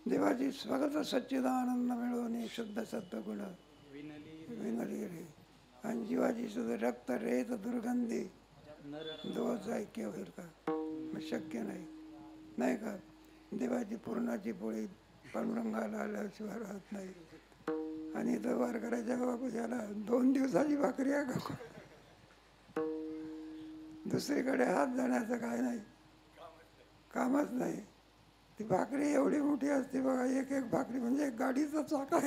देवाची स्वगत सच्चिदानंद मिळवून शुद्ध सत्वगुण विनली रे, आणि जीवाची सुद्धा रक्त रेत दुर्गंधी दोष ऐक्य होईल का? मग शक्य नाही नाही का? देवाची पूर्णाची पोळी पांडुरंगाला आल्याशिवाय राहत नाही. आणि इथं वारकऱ्याच्या बापूजाला 2 दिवसाची भाकरी आहे का? दुसरीकडे हात जाण्याचं काय नाही, कामच नाही. ती भाकरी एवढी मोठी असते बघा, एक एक भाकरी म्हणजे एक गाडीचा चाका.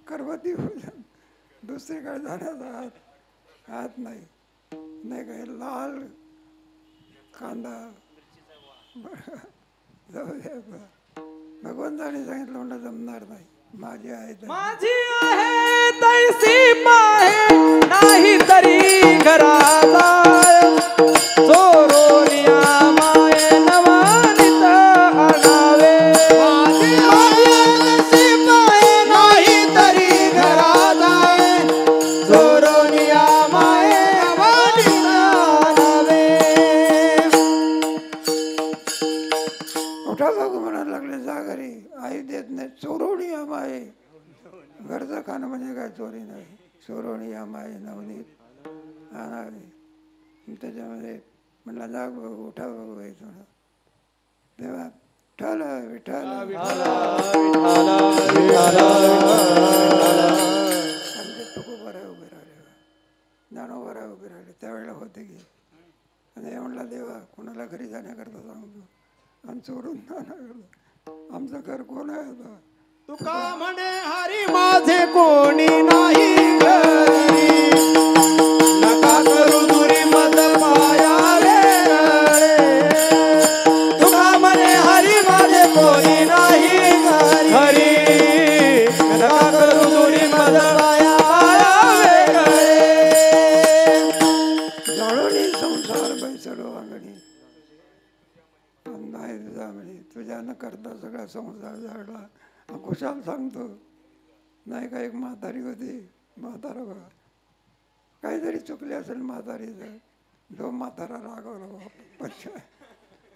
करवती भोजन, दुसरीकडे जाण्याचा हात नाही नाही काय? लाल कांदा जाऊ द्या. भगवंताने सांगितलं म्हणलं जमणार नाही. माझी आहे माझी आहे तैसी पाहे, नाही तरी घराला चोरोनिया माये नवानित आणावे. माझी आहे तैसी पाहे, नाही तरी घराला चोरोनिया माये नवानित आणावे. उठा बघू म्हणायला लागले, जा घरी, आई देत नाही. चोरोणी आमाये, घरचं खाणं म्हणजे काय चोरी नाही. चोरोणी आमाये नवनीत आणावे. त्याच्यामध्ये म्हणला जा बघू, उठा बघू हे थोडं. तेव्हा विठ्ठल विठ्ठल आमचे तुकोबरा उभे राहिले, ज्ञानोबरा उभे राहिले. त्यावेळेला होते की, आणि हे म्हणला देवा कोणाला घरी जाण्याकरता सांगतो आणि चोरून जाण्याकरता, आमचं घर कोण आहे आता? तुका म्हणे हरी माझे कोणी नाही घरी, नका करू दुरी मत पायावे रे. तुका म्हणे हरी माझे कोणी नाही घरी, नका करू दुरी मत पायावे रे. जळोनी संसार बैसलो अंगणी, नाही तुझा म्हणे तुझ्या न करता सगळा संसार झाडला. खुशाल सांगतो नाही का? एक म्हातारी होती, म्हातारा बघा काहीतरी चुकले असेल म्हातारीचं. जो म्हातारा रागावला बाबा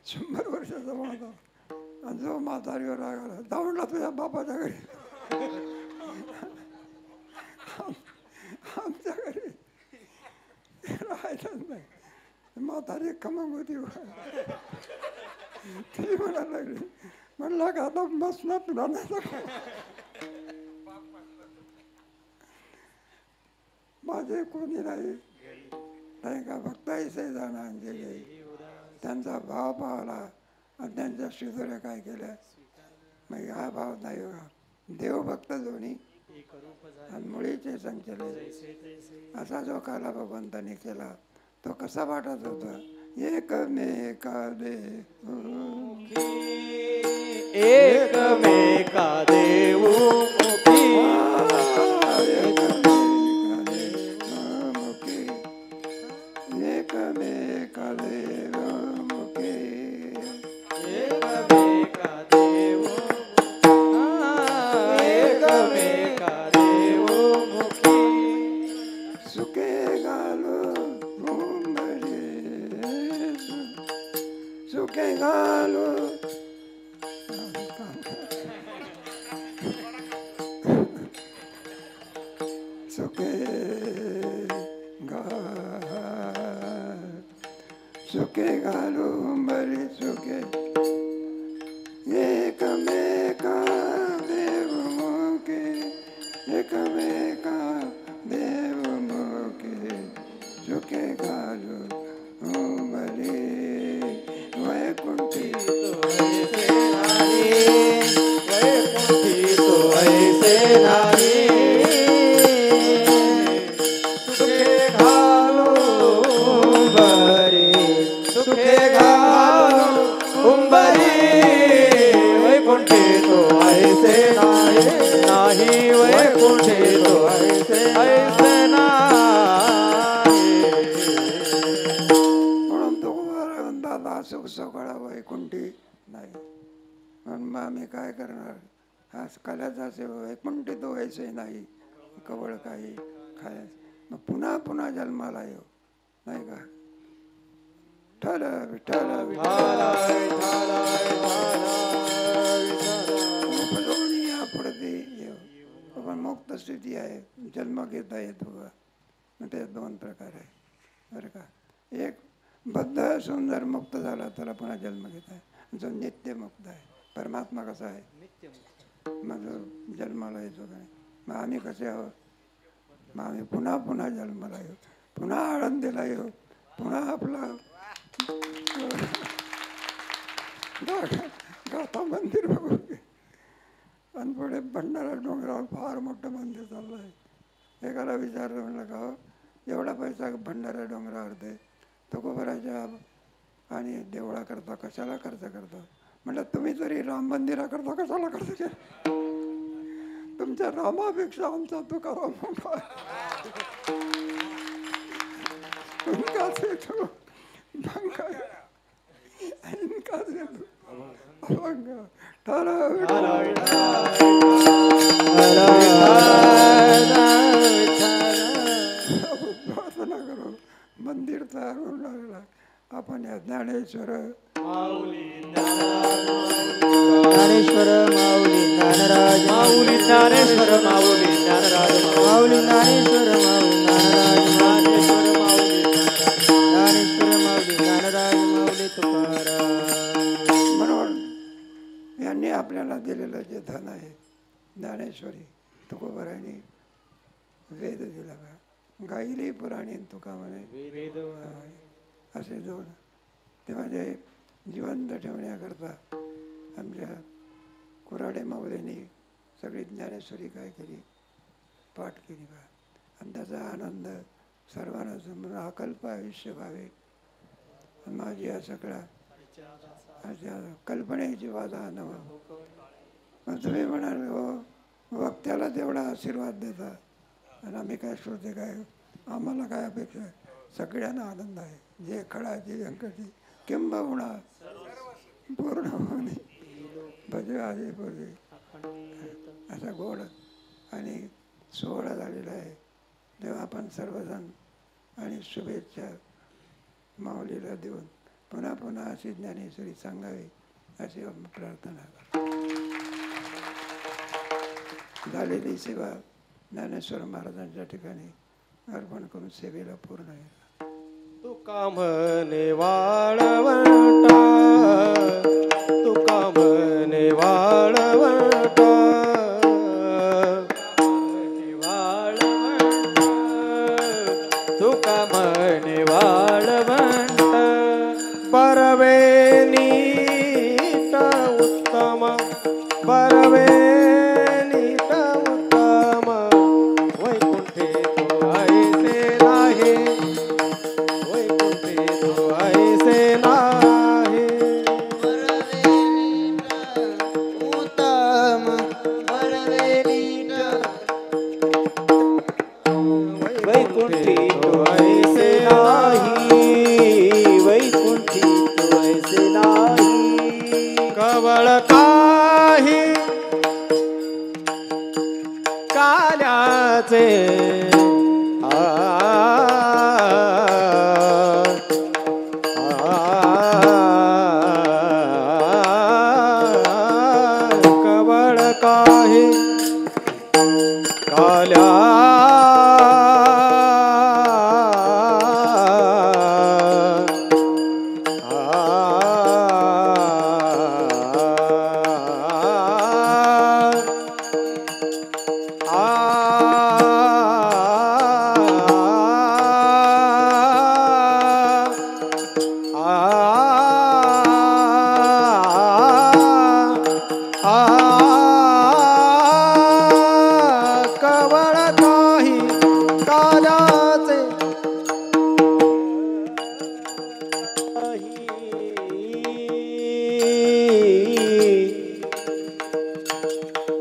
100 वर्षाचा म्हातारा, आणि जो म्हातारीवर रागावला धावला तुझ्या बापाच्या घरी. आमच्या घरी राहायलाच नाही. म्हातारी खमंग होती, ती म्हणायला लागली, म्हणला का आता बसणार तुला नाही. माझे कोणी नाही का? फक्त ऐसे जाणार गेले. त्यांचा भाव पावला आणि त्यांच्या शिदोऱ्या काय केल्या. मग हा भाव नाही बघा. देवभक्त दोन्ही आणि मुळीचे संचलन असा जो काला भगवंताने केला तो कसा वाटत होता? एकमेका एकमेका देऊ मुखी, एकमेका देव मुखे एकमेका देव एकमेका देव मुखी सुखे घालो मुंबरे सुखे घालो सुखे सुखे घालो मुंबरे सुखे एकमेका देव मुखे एकमेका देव मुखे सुखे घालो मुंबरे वैकुंठी ऐसे नाही वैकुंठी तो ऐसे नाही सुखे घालो उंबरी सुखे घालो उंबरी वैकुंठी तो ऐसे नाही नाही वैकुंठी तो ऐसे नाही म्हणून तो दादा सुख सगळा वैकुंठी नाही म्हणून मग आम्ही काय करणार हा कल्याचा असे वैकुंठी तो वैसे नाही कवळ काही खायस मग पुन्हा पुन्हा जन्माला येऊ नाही का विठ्ठल विठ्ठल विठ्ठल पडते पण मुक्त स्थिती आहे जन्म घेता येतो का मग ते दोन प्रकार आहे बरं का एक बद्ध सुंदर मुक्त झाला त्याला पुन्हा जन्म घेत आहे जो नित्य मुक्त आहे परमात्मा कसा आहे मग जो जन्माला येतो काय मग आम्ही कसे आहोत मग आम्ही पुन्हा पुन्हा जन्माला येऊ पुन्हा आळंदीला येऊ पुन्हा आपला गाथा मंदिर बघू आणि पुढे भंडारा डोंगरावर फार मोठं मंदिर चाललं आहे एकाला विचारलं म्हणलं का एवढा पैसा भंडारा डोंगरावर दे तो गोबराच्या आणि देवळा करता कशाला खर्च करता म्हटलं तुम्ही तरी राम मंदिराकरता कशाला खर्च केला तुमच्या रामापेक्षा आमचा तुकाराम मोठा इनकाच येतो भंगार इनकाच येतो अभंग प्रार्थना करू मंदिर तयार होऊन लागला आपण या ज्ञानेश्वर ज्ञानेश्वर माऊली ज्ञानराज माऊली ज्ञानेश्वर माऊली ज्ञानराज माऊली ज्ञानेश्वर माऊली ज्ञानराज ज्ञानेश्वर माऊली ज्ञानेश्वर माऊली ज्ञानराज माऊली तुकाराम म्हणून यांनी आपल्याला दिलेलं जे धन आहे ज्ञानेश्वरी तुकोबरायांनी वेद दिला का गायली पुराणी तुका म्हणे असे दोन ते म्हणजे जिवंत ठेवण्याकरता आमच्या कुऱ्हाडे माऊलींनी सगळी ज्ञानेश्वरी काय केली पाठ केली का आणि त्याचा आनंद सर्वांना समोर अकल्प आयुष्य व्हावे माझी या सगळा कल्पनेची वादा नवा मग तुम्ही म्हणाल हो वक्त्याला तेवढा आशीर्वाद देता आणि आम्ही काय श्रोते काय आम्हाला काय अपेक्षा आहे सगळ्यांना आनंद आहे जे खडाची व्यंकटी किंबहुना पूर्ण होणे भजे आजे पूर्वी असा गोड आणि सोहळा झालेला आहे तेव्हा आपण सर्वजण आणि शुभेच्छा माऊलीला देऊन पुन्हा पुन्हा अशी ज्ञानेश्वरी सांगावी अशी प्रार्थना झालेली सेवा ज्ञानेश्वर महाराजांच्या ठिकाणी अर्पण करून सेवेला पूर्ण आहे तुका म्हणे वाळवंटा तुका म्हणे वाळवंटा तुका म्हणे वाळवंट बरवे नीट उत्तम बरवे नीट उत्तम वैकुंठे तो ऐसे नाही वैकुंठे तो ऐसे नाही उत्तम वैकुंठी तो ऐसे नाही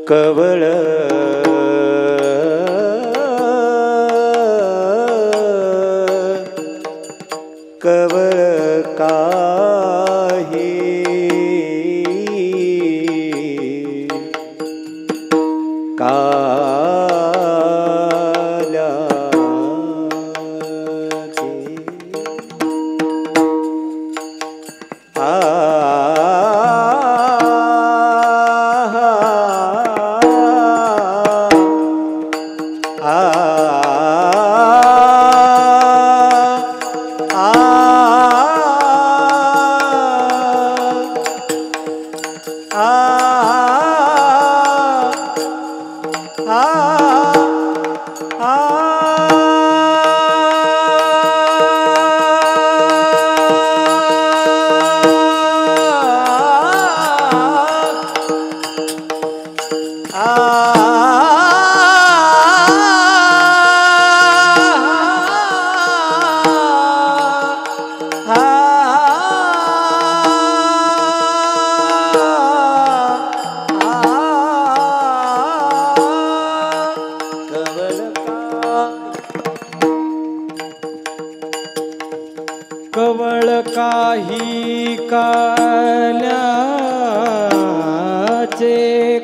कवळ कवळ काही कवळ काही काल्याचे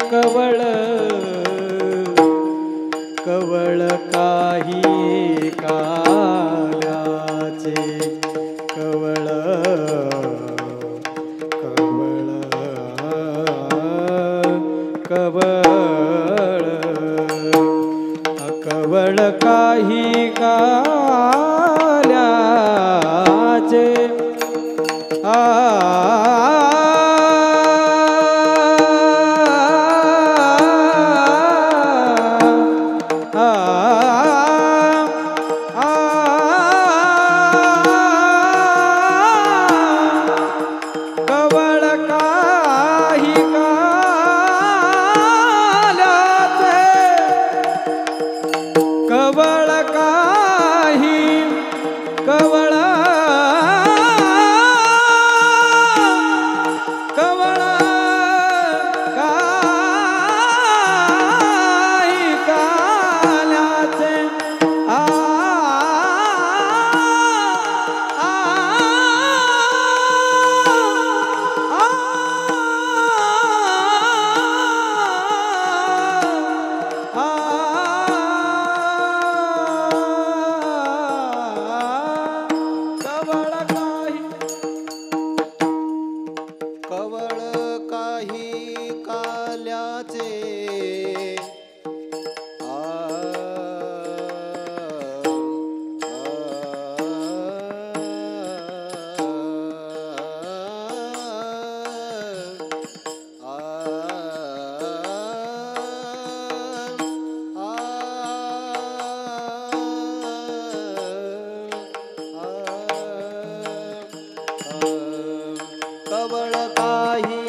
कवळ कवळ काही काल्याचे कवळ कवळ कवळ कवळ काही काल्याचे कवळ काही काल्याचे कवळ काही कवळ कवळ काही काल्याचे कवळ काही काल्याचे कवळ काही